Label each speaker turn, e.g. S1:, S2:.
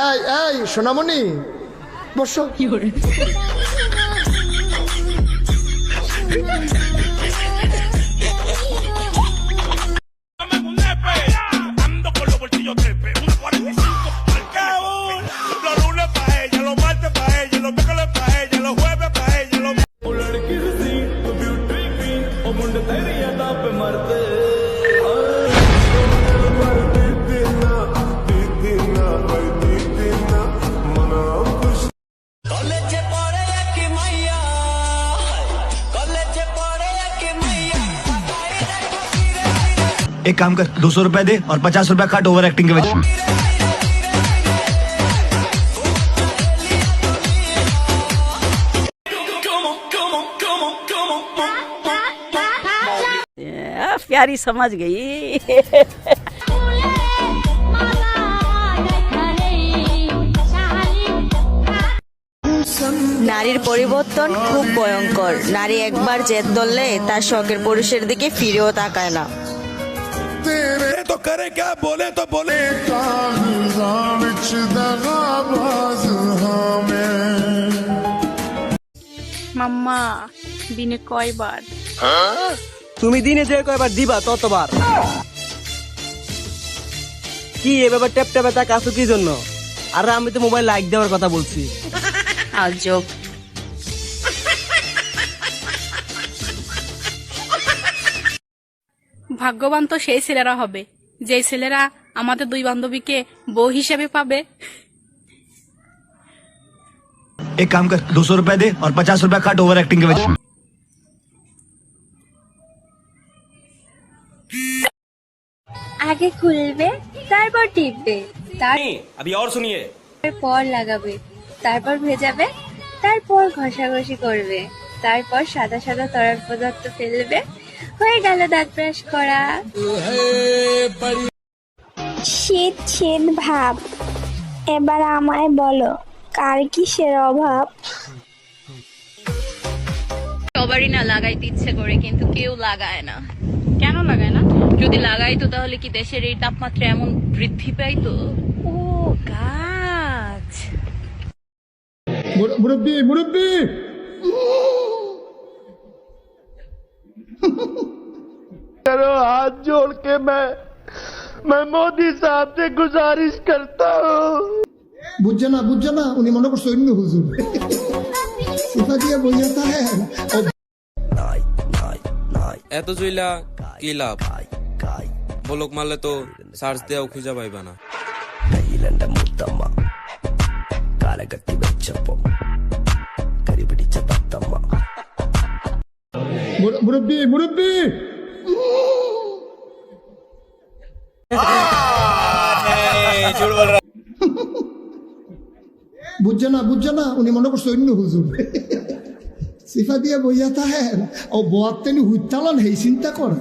S1: এই এই সোনামণি বসো।
S2: Ando con los bolsillos trepe, 1.45 pa'l cabo. Los lunes pa' ella, los martes pa' ella, los miércoles pa' ella, los jueves pa' ella, los
S3: एक काम कर 200 रुपए दे और 50 रुपए काट ओवर एक्टिंग के वजह।
S4: प्यारी समझ गई।
S5: নারীর পরিবর্তন খুব ভয়ঙ্কর। নারী একবার জেদ ধরলে তার শখের পুরুষের দিকে ফিরেও তাকায় না।
S2: तो करे क्या बोले तो बोले।
S6: মাম্মা দিনে কয়বার?
S7: তুমি দিনে যে কয়বার দিবা ততবার। কি এ ব্যাপার ট্যাপ ট্যাপে তাকে আসো কি জন্য? আর আমি তো মোবাইল লাইক দেওয়ার কথা বলছি।
S6: আজব। ভাগ্যবান তো সেই ছেলেরা হবে যে ছেলেরা আমাদের দুই বান্ধবীকে বউ হিসেবে পাবে।
S3: एक काम कर 200 रुपए दे और 50 रुपए काट ओवर एक्टिंग के वजह।
S8: আগে খুলবে তারপর টিপবে
S7: अभी और सुनिए।
S8: তারপর লাগাবে তারপর ভেজাবে তারপর ঘষাঘষি করবে তারপর সাদা সাদা তরল পদার্থ ফেলবে হয়ে গেল দাঁত ব্রাশ করা।
S9: শীত শীত ভাব, এবার আমায় বলো কার কিসের অভাব?
S6: সবারই না লাগাইতে ইচ্ছে করে কিন্তু কেউ লাগায় না। কেন লাগায় না? যদি লাগাইতো তাহলে কি দেশের এই তাপমাত্রা এমন বৃদ্ধি পাইতো? ও গাছ।
S1: মুরব্বি মুরব্বি
S2: करो हाथ जोड़ के मैं मोदी साहब से गुजारिश करता हूँ।
S1: বুঝছে না উনি মনে করছে অন্য হুজুর। সিফা দিয়ে বোঝাতা হ্যাঁ
S10: এত জইলা কি লাভ? বলক মারলে তো সার্চ দেওয়া খুঁজে পাইবা না।
S1: মুরব্বি মুরব্বি বুঝছে না উনি মনে করছে অন্য হুজুর। সিফা দিয়ে বোঝাতা হ্যাঁ ও বোয়ার তেনি হুইতালান হেই চিন্তা কর।